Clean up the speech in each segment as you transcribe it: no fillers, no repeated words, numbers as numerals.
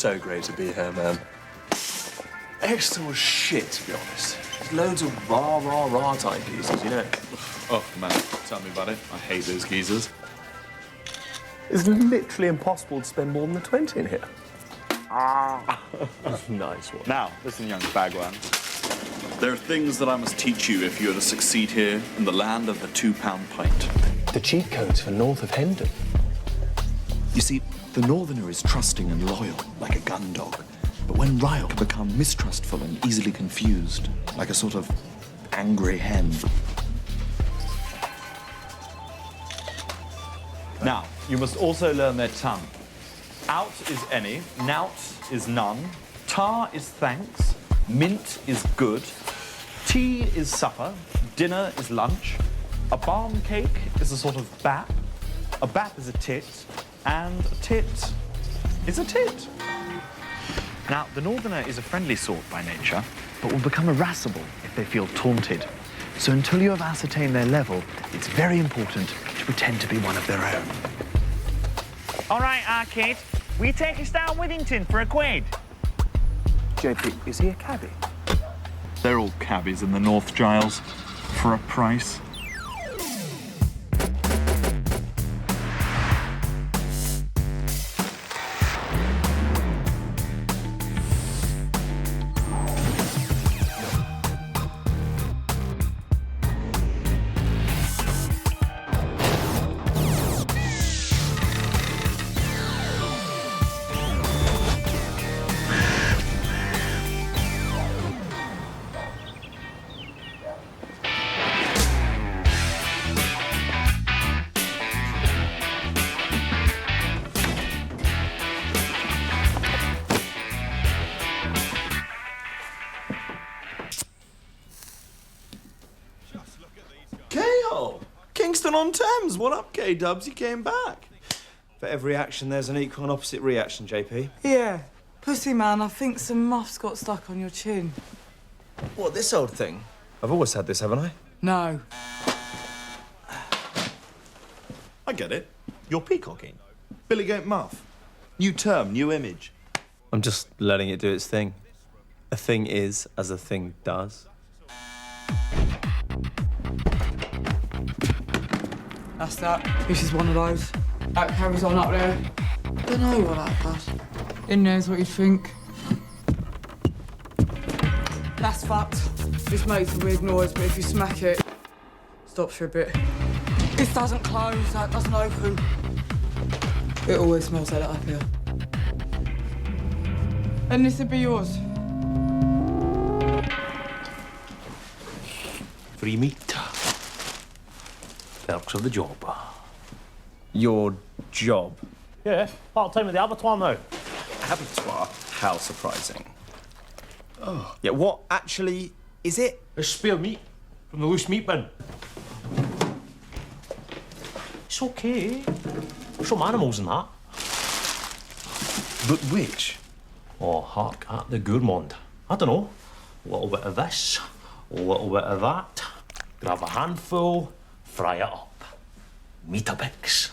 so great to be here, man. Exeter was shit, to be honest. There's loads of rah type geezers, you know? Oh, man, tell me about it. I hate those geezers. It's literally impossible to spend more than the 20 in here. Nice one. Now, listen, young bagwan. There are things that I must teach you if you are to succeed here in the land of the £2 pint. The cheat codes for north of Hendon. You see, the northerner is trusting and loyal, like a gun dog. But when riled, can become mistrustful and easily confused, like a sort of angry hen. Now, you must also learn their tongue. Out is any, nout is none, tar is thanks, mint is good, tea is supper, dinner is lunch, a barn cake is a sort of bap is a tit, and a tit is a tit. Now, the northerner is a friendly sort by nature, but will become irascible if they feel taunted. So until you have ascertained their level, it's very important to pretend to be one of their own. All right, Arcade. We take us down Withington for a quid. JP, is he a cabbie? They're all cabbies in the North, Giles, for a price. On Thames. What up, K-Dubs? You came back. For every action, there's an equal and opposite reaction, JP. Yeah. Pussy man, I think some muffs got stuck on your chin. What, this old thing? I've always had this, haven't I? No. I get it. You're peacocking. Billy Goat Muff. New term, new image. I'm just letting it do its thing. A thing is as a thing does. That's that. This is one of those. That carries on up there. Don't know what that does. In there's what you'd think. That's fucked. This makes a weird noise, but if you smack it, stops for a bit. This doesn't close, that doesn't open. It always smells like that up here. And this would be yours. Free meat. Perks of the job. Your job? Yeah, part-time at the abattoir now. Abattoir? How surprising. Oh. Yeah, what actually is it? It's spare meat from the loose meat bin. It's okay. Some animals in that. But which? Oh, hark at the gourmand. I don't know. A little bit of this, a little bit of that. Grab a handful, fry it up. Meatabix.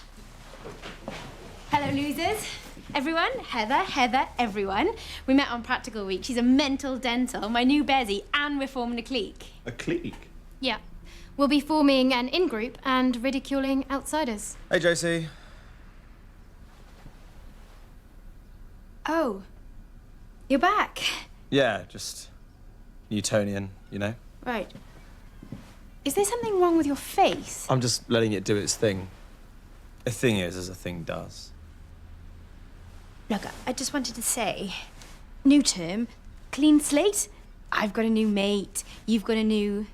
Hello, losers. Everyone, Heather, everyone. We met on Practical Week. She's a mental dental, my new Bezzy, and we're forming a clique. A clique? Yeah. We'll be forming an in-group and ridiculing outsiders. Hey, Josie. Oh. You're back. Yeah, just Newtonian, you know? Right. Is there something wrong with your face? I'm just letting it do its thing. A thing is as a thing does. Look, I just wanted to say, new term, clean slate. I've got a new mate, you've got a new...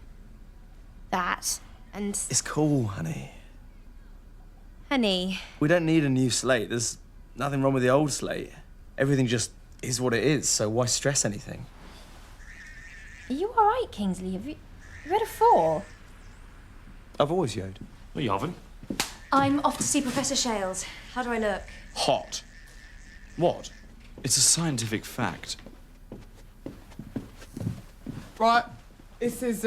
that, and... It's cool, honey. Honey. We don't need a new slate. There's nothing wrong with the old slate. Everything just is what it is, so why stress anything? Are you all right, Kingsley? Have you read a 4? I've always yoed. No, you haven't. I'm off to see Professor Shales. How do I look? Hot. What? It's a scientific fact. Right. This is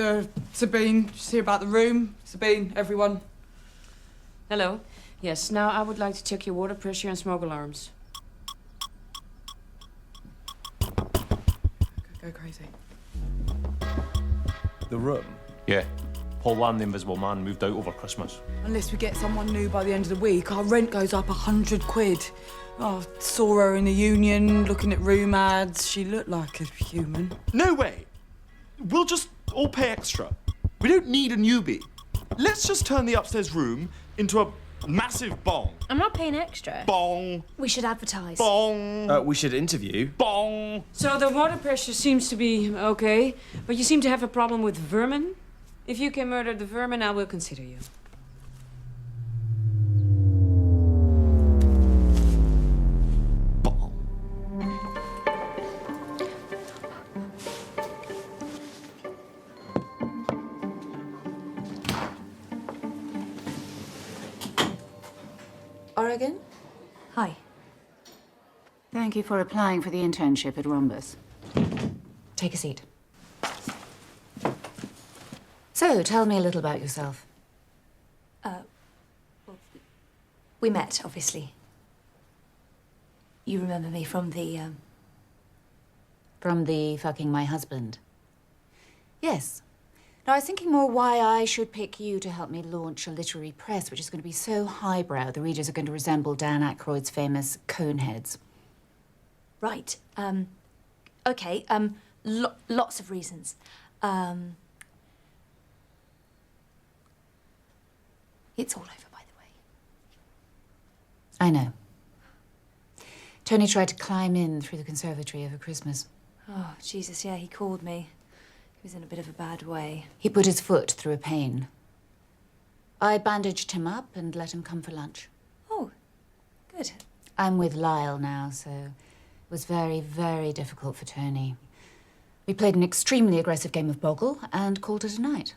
Sabine. Just hear about the room. Sabine, everyone. Hello. Yes, now I would like to check your water pressure and smoke alarms. go crazy. The room? Yeah. Paul Wan, the Invisible Man, moved out over Christmas. Unless we get someone new by the end of the week, our rent goes up 100 quid. Oh, saw her in the union, looking at room ads. She looked like a human. No way. We'll just all pay extra. We don't need a newbie. Let's just turn the upstairs room into a massive bong. I'm not paying extra. Bong. We should advertise. Bong. We should interview. Bong. So the water pressure seems to be okay, but you seem to have a problem with vermin. If you can murder the vermin, I will consider you. Bong. Oregon? Hi. Thank you for applying for the internship at Rhombus. Take a seat. So, tell me a little about yourself. We met, obviously. You remember me from the, From the fucking my husband. Yes. Now, I was thinking more why I should pick you to help me launch a literary press, which is going to be so highbrow, the readers are going to resemble Dan Aykroyd's famous Coneheads. Right. Okay, lots of reasons. It's all over, by the way. I know. Tony tried to climb in through the conservatory over Christmas. Oh, Jesus, yeah, he called me. He was in a bit of a bad way. He put his foot through a pane. I bandaged him up and let him come for lunch. Oh, good. I'm with Lyle now, so it was very, very difficult for Tony. We played an extremely aggressive game of Boggle and called it a night.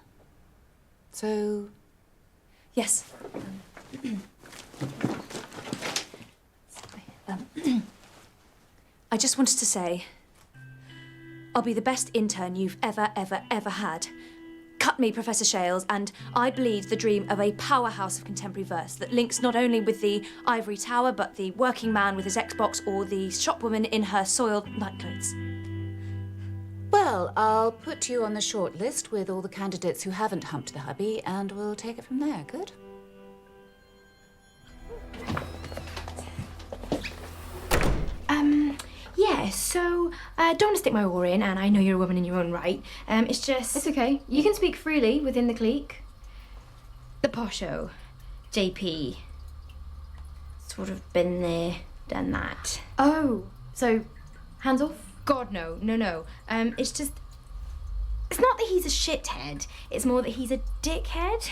So... Yes. I just wanted to say, I'll be the best intern you've ever had. Cut me, Professor Shales, and I bleed the dream of a powerhouse of contemporary verse that links not only with the ivory tower, but the working man with his Xbox or the shopwoman in her soiled nightclothes. Well, I'll put you on the short list with all the candidates who haven't humped the hubby, and we'll take it from there. Good? Yeah, so, don't want to stick my oar in, and I know you're a woman in your own right. It's just... It's okay. You can speak freely within the clique. The posho, JP. Sort of been there, done that. Oh, so, hands off? God, no. It's just... It's not that he's a shithead. It's more that he's a dickhead.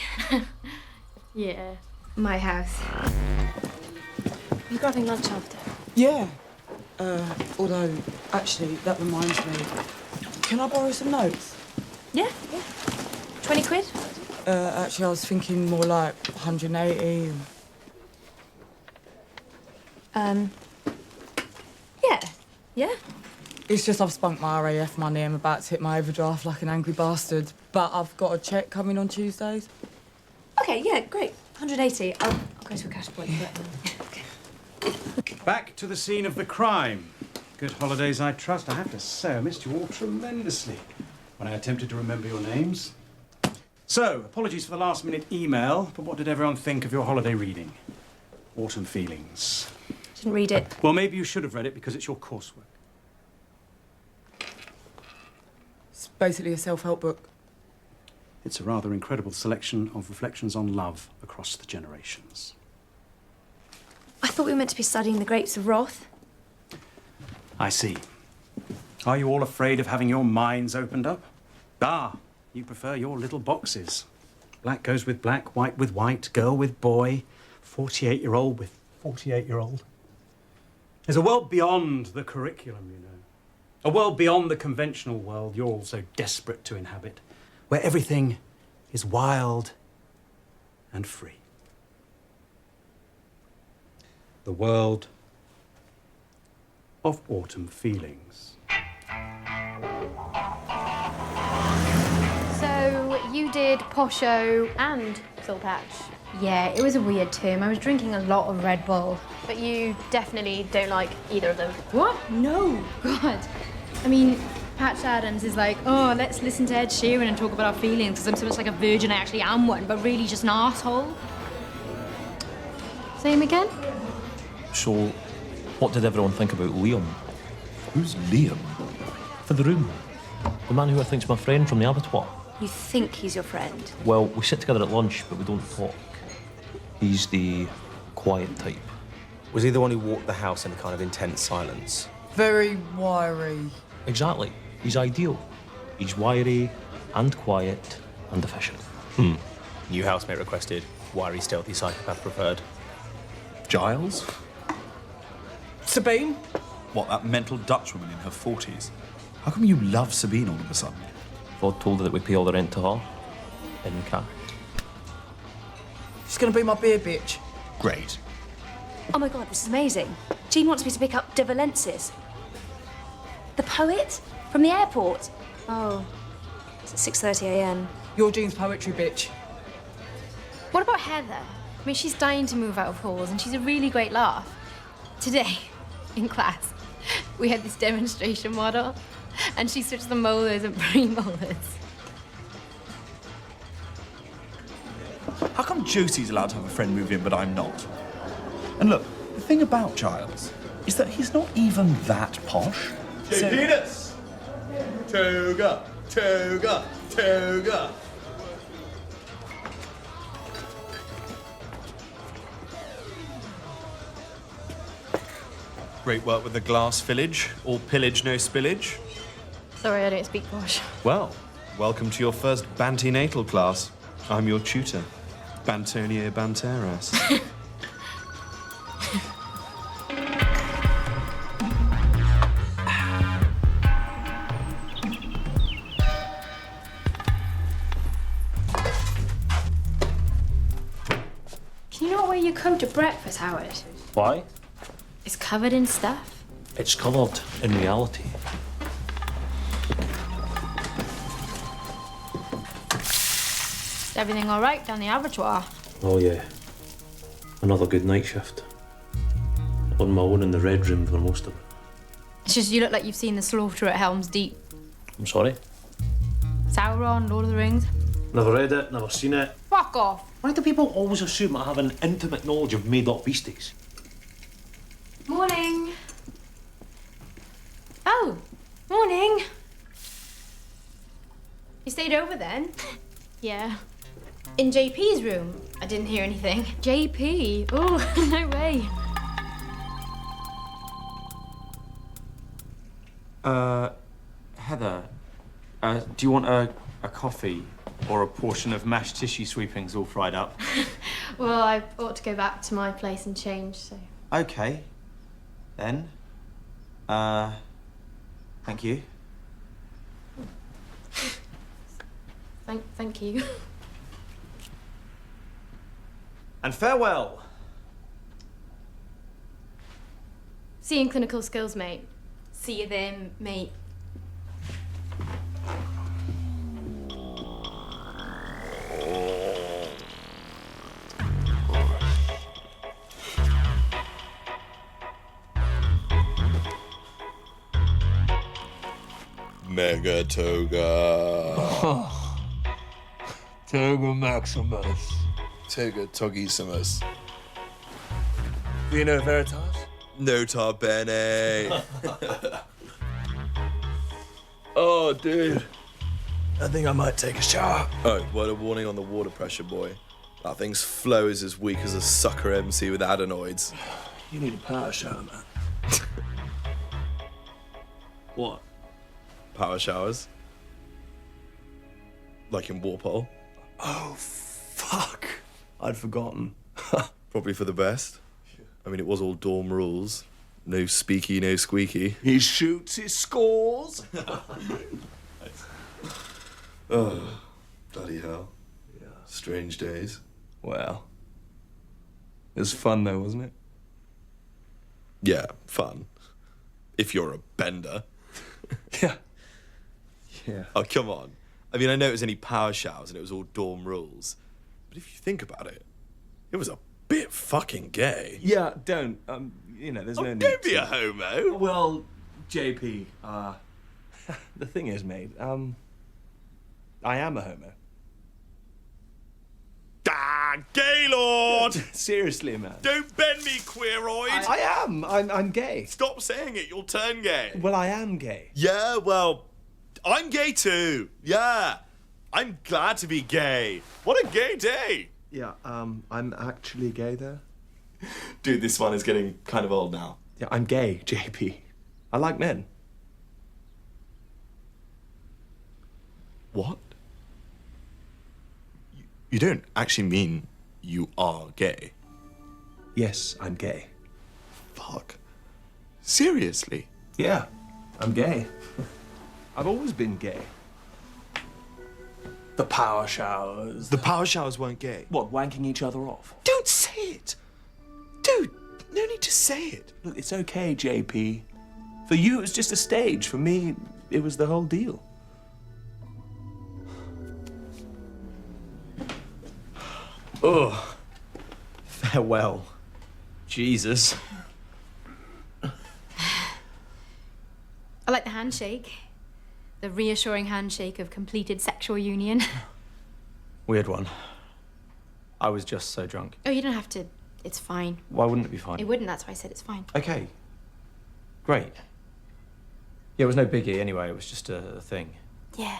Yeah. My house. You grabbing lunch after? Yeah. Although, actually, that reminds me. Can I borrow some notes? Yeah. 20 quid? Actually, I was thinking more like 180. Yeah. It's just I've spunked my RAF money. I'm about to hit my overdraft like an angry bastard. But I've got a cheque coming on Tuesdays. Okay, yeah, great. 180. I'll go to a cash point. Okay. Back to the scene of the crime. Good holidays, I trust. I have to say, I missed you all tremendously when I attempted to remember your names. So, apologies for the last-minute email, but what did everyone think of your holiday reading? Autumn Feelings. Didn't read it. Well, maybe you should have read it because it's your coursework. It's basically a self-help book. It's a rather incredible selection of reflections on love across the generations. I thought we were meant to be studying the grapes of wrath. I see. Are you all afraid of having your minds opened up? Ah, you prefer your little boxes. Black goes with black, white with white, girl with boy, 48-year-old with 48-year-old. There's a world beyond the curriculum, you know. A world beyond the conventional world you're all so desperate to inhabit, where everything is wild and free. The world of autumn feelings. So, you did Posho and Soul Patch. Yeah, it was a weird term. I was drinking a lot of Red Bull. But you definitely don't like either of them. What? No. God. I mean, Patch Adams is like, oh, let's listen to Ed Sheeran and talk about our feelings because I'm so much like a virgin I actually am one, but really just an arsehole. Say him again? So, what did everyone think about Liam? Who's Liam? For the room. The man who I think's my friend from the abattoir. You think he's your friend? Well, we sit together at lunch, but we don't talk. He's the quiet type. Was he the one who walked the house in a kind of intense silence? Very wiry. Exactly. He's ideal. He's wiry and quiet and efficient. New housemate requested. Wiry, stealthy psychopath preferred. Giles? Sabine? What, that mental Dutch woman in her 40s? How come you love Sabine all of a sudden? Vod told her that we pay all the rent to her. In cash. She's gonna be my beer bitch. Great. Oh my god, this is amazing. Jean wants me to pick up De Valences. The poet? From the airport? Oh, it's at 6:30 a.m. Your Jean's poetry, bitch. What about Heather? I mean, she's dying to move out of halls and she's a really great laugh. Today, in class, we had this demonstration model and she switched the molars and pre-molars. How come Josie's allowed to have a friend move in, but I'm not? And look, the thing about Giles is that he's not even that posh. Penis! Toga, toga, toga. Great work with the glass village. All pillage, no spillage. Sorry, I don't speak posh. Well, welcome to your first bantinatal class. I'm your tutor, Bantonio Banteras. Can you not wear your coat to breakfast, Howard? Why? It's covered in stuff. It's covered in reality. Is everything all right down the abattoir? Oh yeah. Another good night shift. On my own in the red room for most of it. It's just you look like you've seen the slaughter at Helm's Deep. I'm sorry. Sauron, Lord of the Rings. Never read it, never seen it. Fuck off. Why do people always assume I have an intimate knowledge of made-up beasties? Morning. Oh, morning. You stayed over then? Yeah. In JP's room? I didn't hear anything. JP? Oh, no way. Heather, do you want a coffee or a portion of mashed tissue sweepings all fried up? Well, I ought to go back to my place and change, so... Okay, then. Thank you. Thank you. And farewell. See you in clinical skills, mate. See you there, mate. Mega toga. Toga maximus. Toga togissimus. Vino veritas? Nota bene. Oh, dude. I think I might take a shower. Oh, word of warning on the water pressure, boy. That thing's flow is as weak as a sucker MC with adenoids. You need a power shower, man. What? Power showers? Like in Warpole? Oh, fuck. I'd forgotten. Probably for the best. I mean, it was all dorm rules. No speaky, no squeaky. He shoots, he scores. Oh, bloody hell. Yeah. Strange days. Well. It was fun, though, wasn't it? Yeah, fun. If you're a bender. Yeah. Yeah. Oh, come on. I mean, I know it was only power showers and it was all dorm rules. But if you think about it, it was a bit fucking gay. Yeah, don't. You know, there's no need Don't be to. a homo. Well, JP, The thing is, mate, I am a homo. Ah, Gaylord! Seriously, man. Don't bend me, queeroid! I am. I'm gay. Stop saying it, you'll turn gay. Well, I am gay. Yeah, well, I'm gay too. Yeah. I'm glad to be gay. What a gay day. Yeah, I'm actually gay there. Dude, this one is getting kind of old now. Yeah, I'm gay, JP. I like men. What? You don't actually mean you are gay? Yes, I'm gay. Fuck. Seriously? Yeah, I'm gay. I've always been gay. The power showers. The power showers weren't gay. What, wanking each other off? Don't say it! Dude, no need to say it. Look, it's okay, JP. For you, it was just a stage. For me, it was the whole deal. Oh, farewell. Jesus. I like the handshake. The reassuring handshake of completed sexual union. Weird one. I was just so drunk. Oh, you don't have to. It's fine. Why wouldn't it be fine? It wouldn't, that's why I said it's fine. Okay. Great. Yeah, it was no biggie anyway. It was just a thing. Yeah.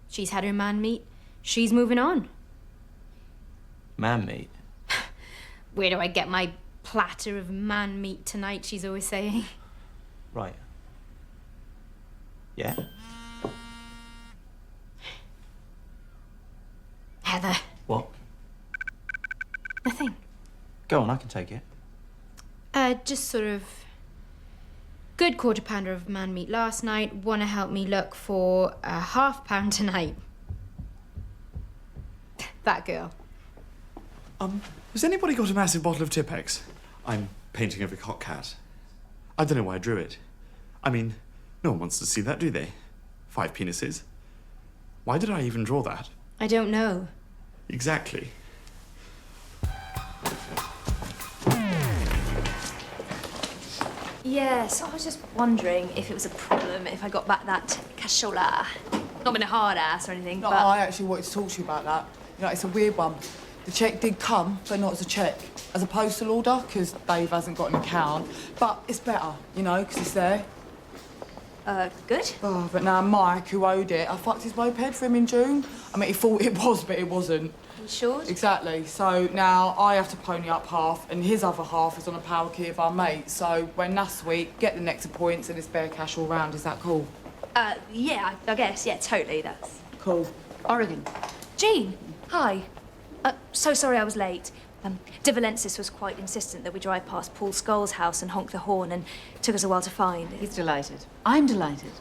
She's had her man meet. She's moving on. Man meat. Where do I get my platter of man meat tonight, she's always saying. Right. Yeah? Heather. What? Nothing. Go on, I can take it. Just sort of... Good quarter pounder of man meat last night. Wanna help me look for a half pound tonight. That girl. Has anybody got a massive bottle of Tipex? I'm painting over cock cat. I don't know why I drew it. I mean, no one wants to see that, do they? 5 penises. Why did I even draw that? I don't know. Exactly. Yes, I was just wondering if it was a problem if I got back that cashola. Not been a hard ass or anything, No, but... I actually wanted to talk to you about that. You know, it's a weird one. The cheque did come, but not as a cheque. As a postal order, because Dave hasn't got an account. But it's better, you know, because it's there. Good. Oh, but now Mike, who owed it, I fucked his moped for him in June. I mean, he thought it was, but it wasn't. Insured? Exactly. So now I have to pony up half, and his other half is on a power key of our mate. So when that's sweet, get the Nectar Points and it's spare cash all round. Is that cool? Yeah, I guess. Yeah, totally. That's... Cool. Oregon. Jean, hi. So sorry I was late. De Valensis was quite insistent that we drive past Paul Scholl's house and honk the horn, and it took us a while to find it. He's delighted. I'm delighted.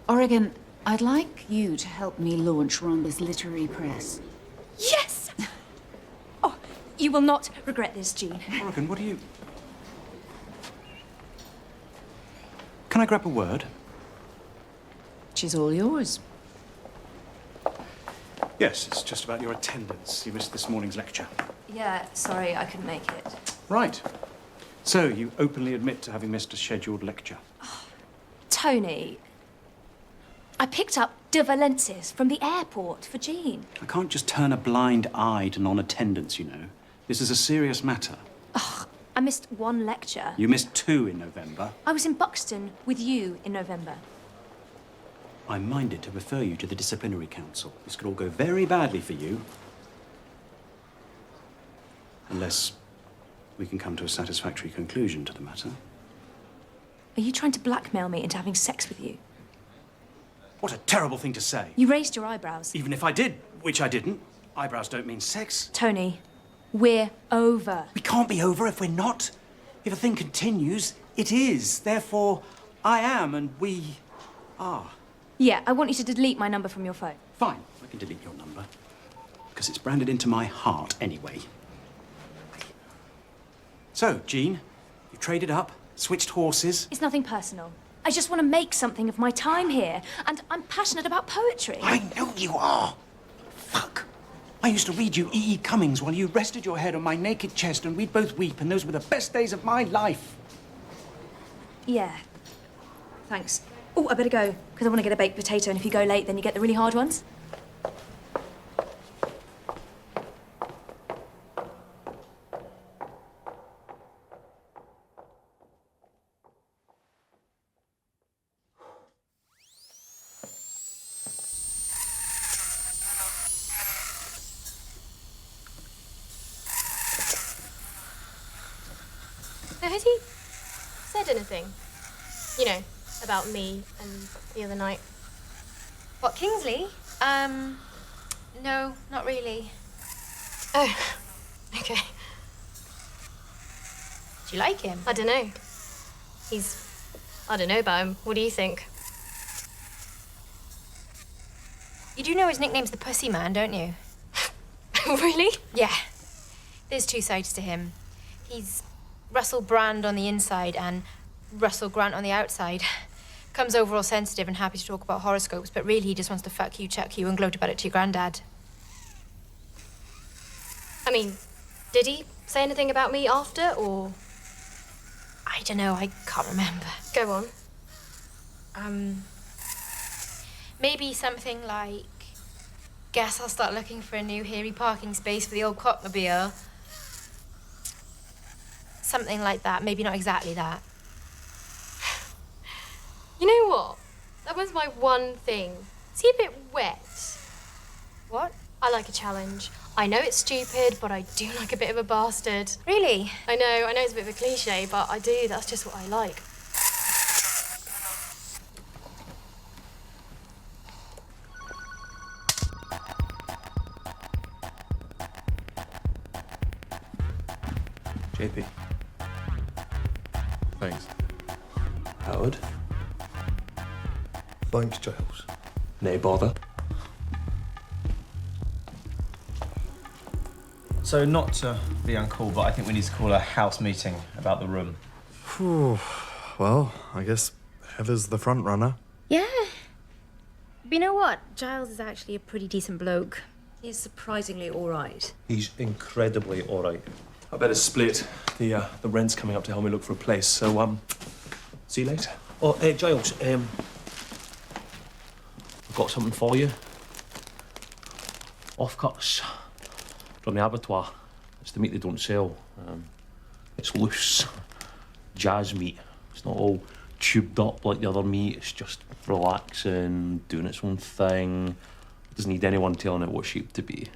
Oregon, I'd like you to help me launch Rhonda's literary press. Yes! Oh, you will not regret this, Jean. Oregon, what do you... Can I grab a word? She's all yours. Yes, it's just about your attendance. You missed this morning's lecture. Yeah, sorry, I couldn't make it. Right. So, you openly admit to having missed a scheduled lecture. Tony, I picked up De Valensis from the airport for Jean. I can't just turn a blind eye to non-attendance, you know. This is a serious matter. I missed one lecture. You missed 2 in November. I was in Buxton with you in November. I'm minded to refer you to the disciplinary council. This could all go very badly for you. Unless we can come to a satisfactory conclusion to the matter. Are you trying to blackmail me into having sex with you? What a terrible thing to say. You raised your eyebrows. Even if I did, which I didn't, eyebrows don't mean sex. Tony, we're over. We can't be over if we're not. If a thing continues, it is. Therefore, I am and we are. Yeah, I want you to delete my number from your phone. Fine, I can delete your number. Because it's branded into my heart anyway. So, Jean, you traded up, switched horses. It's nothing personal. I just want to make something of my time here, and I'm passionate about poetry. I know you are. Fuck. I used to read you E.E. Cummings while you rested your head on my naked chest, and we'd both weep, and those were the best days of my life. Yeah. Thanks. Oh, I better go, because I want to get a baked potato, and if you go late, then you get the really hard ones. Now, has he said anything? You know, about me and the other night. What, Kingsley? No, not really. Oh, okay. Do you like him? I don't know. I don't know about him. What do you think? You do know his nickname's the Pussy Man, don't you? Really? Yeah. There's two sides to him. He's Russell Brand on the inside and Russell Grant on the outside. Comes over all sensitive and happy to talk about horoscopes, but really he just wants to fuck you, chuck you, and gloat about it to your granddad. I mean, did he say anything about me after, or...? I don't know, I can't remember. Go on. Maybe something like, guess I'll start looking for a new hairy parking space for the old cockmobile. Something like that, maybe not exactly that. You know what? That was my one thing. Is he a bit wet? What? I like a challenge. I know it's stupid, but I do like a bit of a bastard. Really? I know it's a bit of a cliche, but I do. That's just what I like. JP. Thanks. Howard. Thanks, Giles. No bother. So, not to be uncool, but I think we need to call a house meeting about the room. Whew. Well, I guess Heather's the front runner. Yeah. But you know what? Giles is actually a pretty decent bloke. He's surprisingly all right. He's incredibly all right. I better split. The rent's coming up to help me look for a place, so, see you later. Oh, Giles, I've got something for you. Offcuts from the abattoir. It's the meat they don't sell. It's loose, jazz meat. It's not all tubed up like the other meat. It's just relaxing, doing its own thing. Doesn't need anyone telling it what shape to be.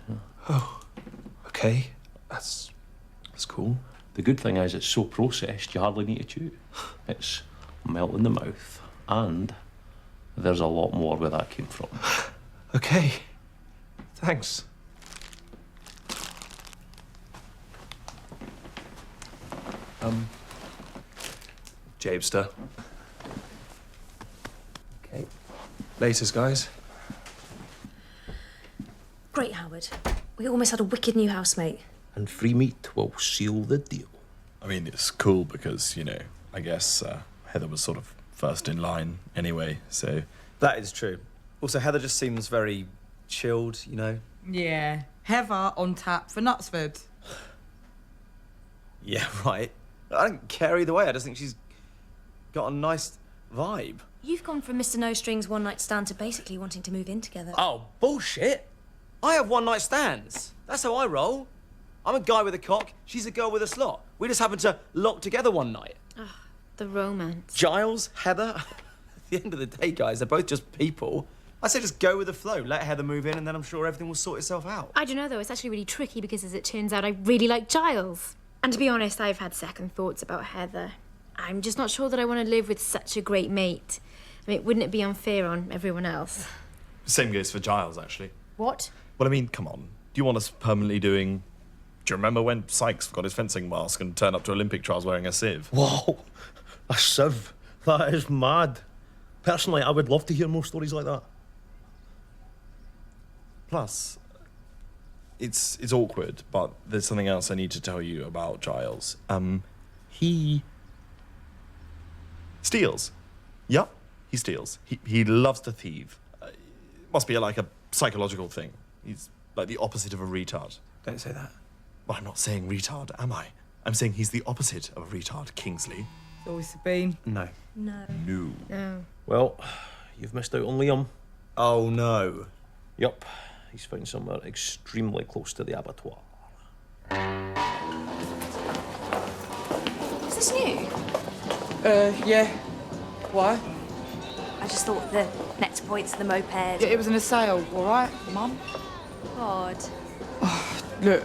Oh, okay. That's cool. The good thing is it's so processed you hardly need to chew. It's melt in the mouth, and there's a lot more where that came from. Okay. Thanks. Jabester. Okay. Latest, guys. Great, Howard. We almost had a wicked new housemate. And free meat will seal the deal. I mean, it's cool because, you know, I guess Heather was sort of first in line anyway, so... That is true. Also, Heather just seems very chilled, you know? Yeah. Heather on tap for Knutsford. Yeah, right. I don't care either way. I just think she's got a nice vibe. You've gone from Mr. No Strings one night stand to basically wanting to move in together. Oh, bullshit. I have one night stands. That's how I roll. I'm a guy with a cock, she's a girl with a slot. We just happened to lock together one night. Oh, the romance. Giles, Heather, at the end of the day, guys, they're both just people. I say just go with the flow, let Heather move in, and then I'm sure everything will sort itself out. I don't know, though. It's actually really tricky because, as it turns out, I really like Giles. And to be honest, I've had second thoughts about Heather. I'm just not sure that I want to live with such a great mate. I mean, wouldn't it be unfair on everyone else? Same goes for Giles, actually. What? Well, I mean, come on. Do you want us permanently doing... Do you remember when Sykes got his fencing mask and turned up to Olympic trials wearing a sieve? Whoa, a sieve? That is mad. Personally, I would love to hear more stories like that. Plus, it's awkward, but there's something else I need to tell you about Giles. He steals. Yep, he steals. He loves to thieve. It must be like a psychological thing. He's like the opposite of a retard. Don't say that. Well, I'm not saying retard, am I? I'm saying he's the opposite of a retard, Kingsley. It's always Sabine. No. No. No. No. Well, you've missed out on Liam. Oh, no. Yup. He's found somewhere extremely close to the abattoir. Is this new? Yeah. Why? I just thought the Nectar Points, the moped. Yeah, it was in a sale, all right, Mum? God. Look,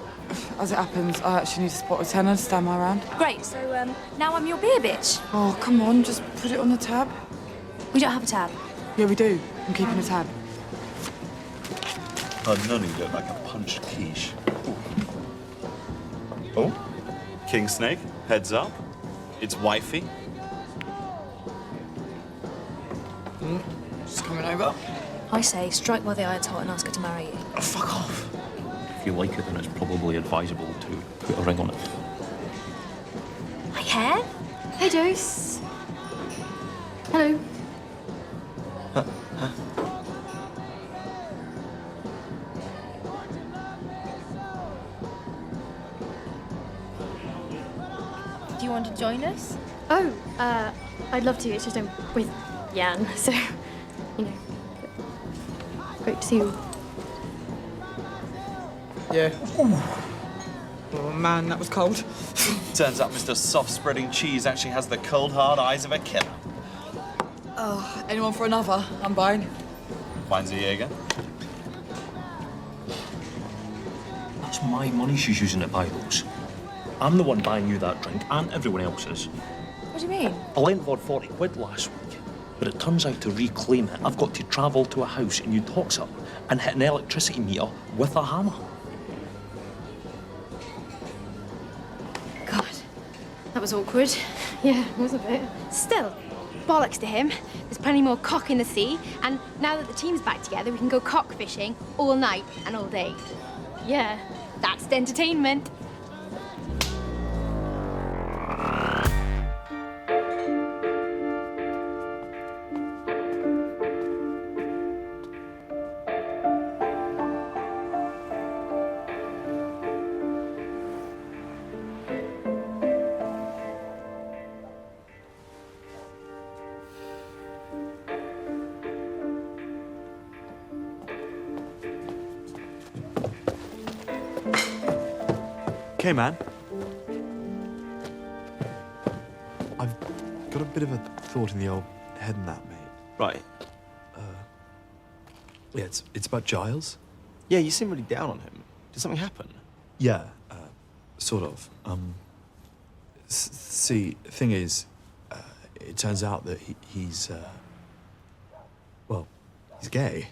as it happens, I actually need to spot a tenner to stand my round. Great, so now I'm your beer bitch. Oh, come on, just put it on the tab. We don't have a tab. Yeah, we do. I'm keeping a tab. Oh, none of you look like a punched quiche. Oh, king snake, heads up. It's wifey. Just coming over. I say, strike while the iron's hot and ask her to marry you. Oh, fuck off. If you like it, then it's probably advisable to put a ring on it. Hi, Hair. Hey, Josie. Hello. Do you want to join us? Oh, I'd love to. It's just I'm with Jan, so, you know. Great to see you. Yeah. Oh, man, that was cold. Turns out Mr. Soft-spreading cheese actually has the cold, hard eyes of a killer. Oh, anyone for another? I'm buying. Mine's a Jaeger. That's my money she's using to buy those. I'm the one buying you that drink, and everyone else is. What do you mean? I lent Vod 40 quid last week, but it turns out to reclaim it, I've got to travel to a house in Uttoxeter and hit an electricity meter with a hammer. God, that was awkward. Yeah, it was a bit. Still, bollocks to him. There's plenty more cock in the sea, and now that the team's back together, we can go cock fishing all night and all day. Yeah, that's the entertainment. Okay, man. I've got a bit of a thought in the old head and that, mate. Right. Yeah, it's about Giles. Yeah, you seem really down on him. Did something happen? Yeah, sort of. See, thing is, it turns out that he's gay.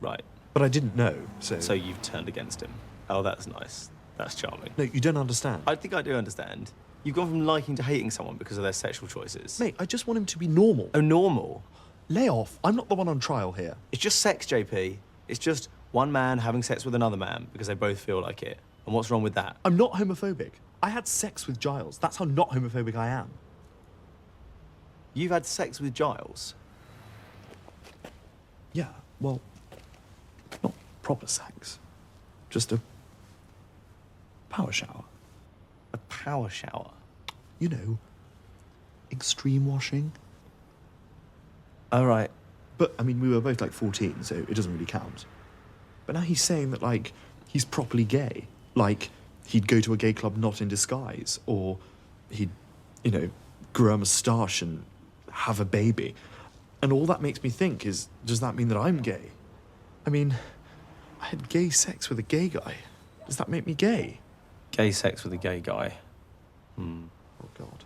Right. But I didn't know, so... So you've turned against him. Oh, that's nice. That's charming. No, you don't understand. I think I do understand. You've gone from liking to hating someone because of their sexual choices. Mate, I just want him to be normal. Oh, normal? Lay off. I'm not the one on trial here. It's just sex, JP. It's just one man having sex with another man because they both feel like it. And what's wrong with that? I'm not homophobic. I had sex with Giles. That's how not homophobic I am. You've had sex with Giles? Yeah, well, not proper sex. Just a power shower. A power shower? You know, extreme washing. All right. But, I mean, we were both like 14, so it doesn't really count. But now he's saying that, like, he's properly gay. Like, he'd go to a gay club not in disguise, or he'd, you know, grow a moustache and have a baby. And all that makes me think is, does that mean that I'm gay? I mean, I had gay sex with a gay guy. Does that make me gay? Gay sex with a gay guy? Oh, God.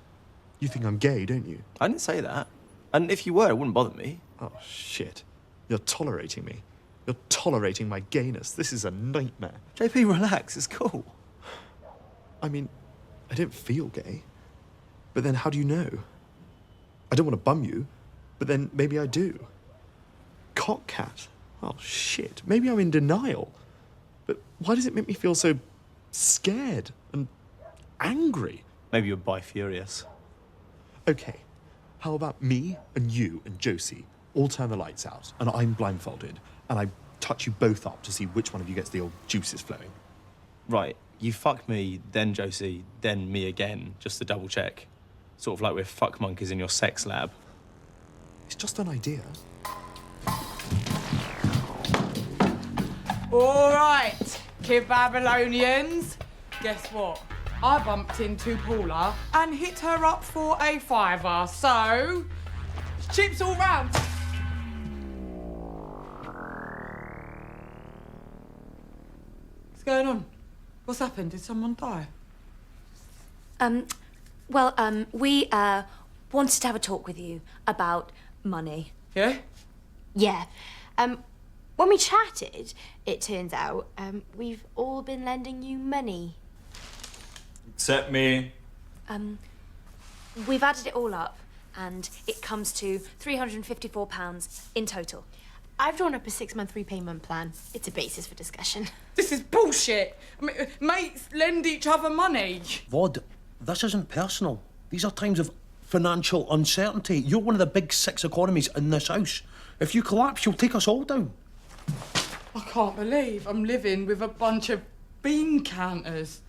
You think I'm gay, don't you? I didn't say that. And if you were, it wouldn't bother me. Oh, shit. You're tolerating me. You're tolerating my gayness. This is a nightmare. JP, relax. It's cool. I mean, I don't feel gay. But then how do you know? I don't want to bum you, but then maybe I do. Cockcat. Oh, shit. Maybe I'm in denial. But why does it make me feel so scared and angry? Maybe you're bi-furious. Okay. How about me and you and Josie all turn the lights out and I'm blindfolded and I touch you both up to see which one of you gets the old juices flowing? Right. You fuck me, then Josie, then me again, just to double check. Sort of like we're fuck monkeys in your sex lab. It's just an idea. All right, kid Babylonians. Guess what? I bumped into Paula and hit her up for a fiver, so chips all round. What's going on? What's happened? Did someone die? We wanted to have a talk with you about money. Yeah? Yeah. When we chatted, it turns out we've all been lending you money. Except me. We've added it all up, and it comes to £354 in total. I've drawn up a 6-month repayment plan. It's a basis for discussion. This is bullshit. Mates lend each other money. Vod, this isn't personal. These are times of financial uncertainty. You're one of the big 6 economies in this house. If you collapse, you'll take us all down. I can't believe I'm living with a bunch of bean counters.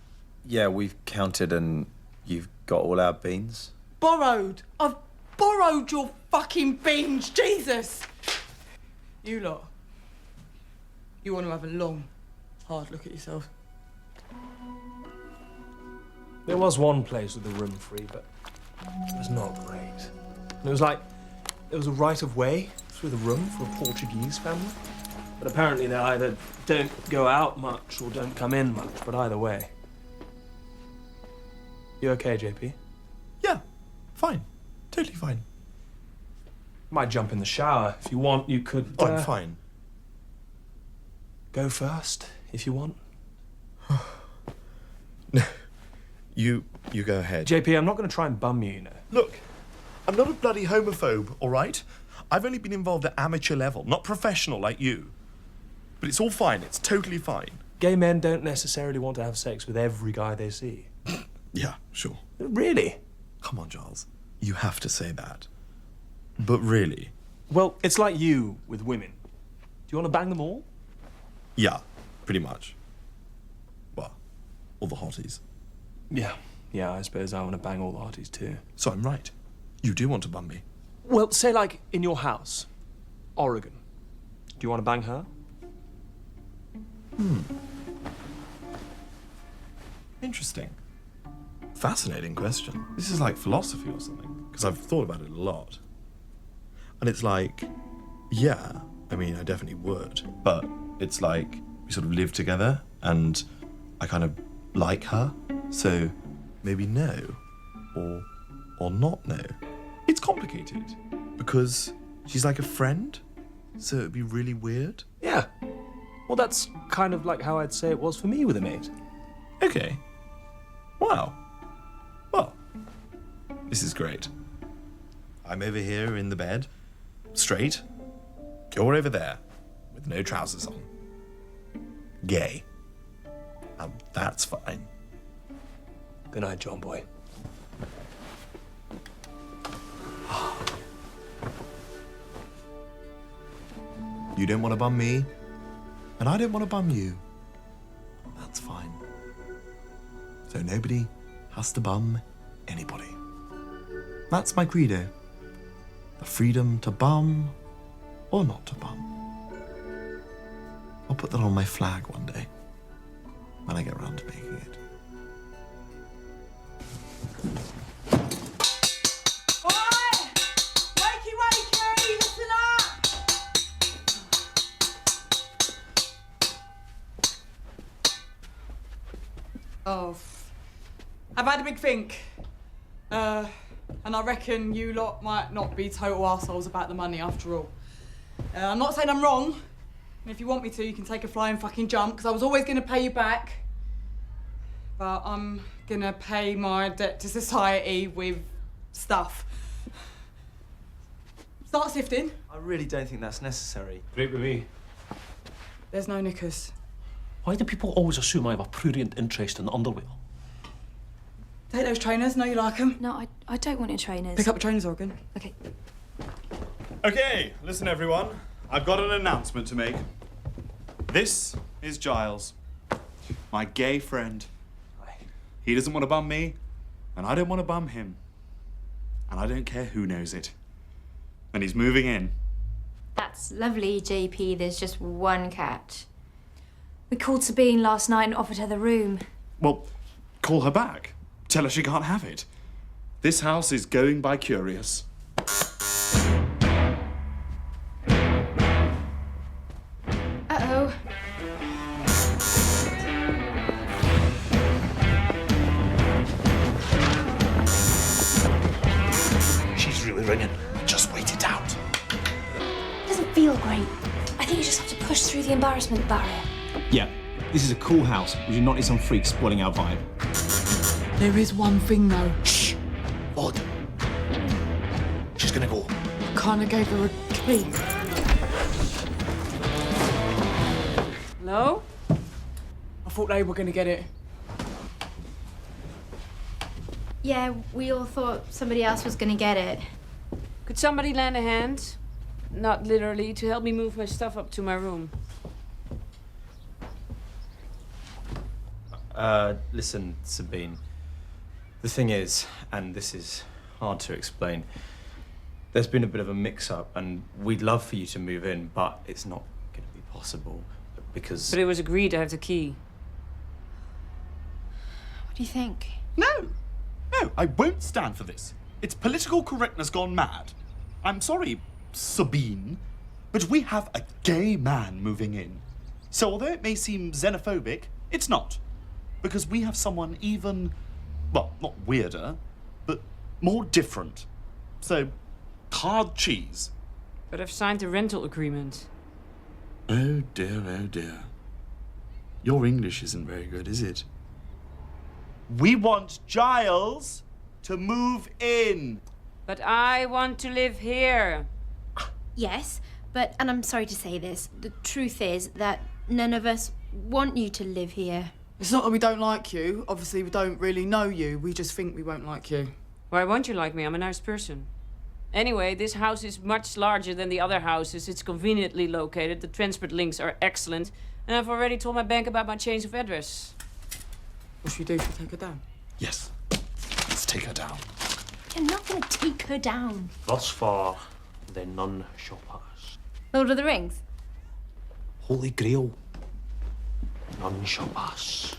Yeah, we've counted and you've got all our beans. Borrowed. I've borrowed your fucking beans, Jesus! You lot. You want to have a long, hard look at yourself. There was one place with a room free, but it was not great. And it was like there was a right of way through the room for a Portuguese family. But apparently they either don't go out much or don't come in much, but either way. You okay, JP? Yeah, fine. Totally fine. Might jump in the shower. If you want, you could... I'm fine. Go first, if you want. No. You go ahead. JP, I'm not going to try and bum you, you know. Look, I'm not a bloody homophobe, all right? I've only been involved at amateur level, not professional like you. But it's all fine. It's totally fine. Gay men don't necessarily want to have sex with every guy they see. Yeah, sure. Really? Come on, Giles. You have to say that. But really? Well, it's like you with women. Do you want to bang them all? Yeah, pretty much. Well, all the hotties. Yeah, I suppose I want to bang all the hotties too. So I'm right. You do want to bum me. Well, say like in your house, Oregon. Do you want to bang her? Interesting. Fascinating question. This is like philosophy or something, because I've thought about it a lot. And it's like, yeah, I mean, I definitely would. But it's like we sort of live together and I kind of like her. So maybe no or not no. It's complicated because she's like a friend. So it'd be really weird. Yeah. Well, that's kind of like how I'd say it was for me with a mate. Okay. Wow. Well, this is great. I'm over here in the bed, straight. You're over there, with no trousers on. Gay. That's fine. Good night, John boy. You don't want to bum me, and I don't want to bum you. That's fine. So nobody has to bum anybody. That's my credo. The freedom to bum or not to bum. I'll put that on my flag one day, when I get around to making it. Oi! Wakey, wakey! Listen up! Oh, I've had a big think. And I reckon you lot might not be total arseholes about the money after all. I'm not saying I'm wrong. And if you want me to, you can take a flying fucking jump, because I was always going to pay you back. But I'm going to pay my debt to society with stuff. Start sifting. I really don't think that's necessary. Great with me. There's no knickers. Why do people always assume I have a prurient interest in underwear? Take those trainers. Know you like them. No, I don't want your trainers. Pick up the trainers, Oregon. Okay. Okay, listen everyone. I've got an announcement to make. This is Giles, my gay friend. He doesn't want to bum me, and I don't want to bum him. And I don't care who knows it. And he's moving in. That's lovely, JP. There's just one catch. We called Sabine last night and offered her the room. Well, call her back. Tell her she can't have it. This house is going by curious. Uh-oh. She's really ringing. Just wait it out. It doesn't feel great. I think you just have to push through the embarrassment barrier. Yeah, this is a cool house. We do not need some freak spoiling our vibe. There is one thing though. Shh! Odd. She's gonna go. Kinda gave her a key. Hello? I thought they were gonna get it. Yeah, we all thought somebody else was gonna get it. Could somebody lend a hand? Not literally, to help me move my stuff up to my room. Listen, Sabine. The thing is, and this is hard to explain, there's been a bit of a mix-up, and we'd love for you to move in, but it's not going to be possible because... But it was agreed to have the key. What do you think? No, I won't stand for this. It's political correctness gone mad. I'm sorry, Sabine, but we have a gay man moving in. So although it may seem xenophobic, it's not. Because we have someone even, well, not weirder, but more different. So, hard cheese. But I've signed the rental agreement. Oh dear, oh dear. Your English isn't very good, is it? We want Giles to move in. But I want to live here. Yes, but, and I'm sorry to say this, the truth is that none of us want you to live here. It's not that we don't like you. Obviously, we don't really know you. We just think we won't like you. Why won't you like me? I'm a nice person. Anyway, this house is much larger than the other houses. It's conveniently located. The transport links are excellent. And I've already told my bank about my change of address. What should we do? Should we take her down? Yes. Let's take her down. You're not going to take her down. Thus far, the none shall pass. Lord of the Rings? Holy Grail. None shall pass.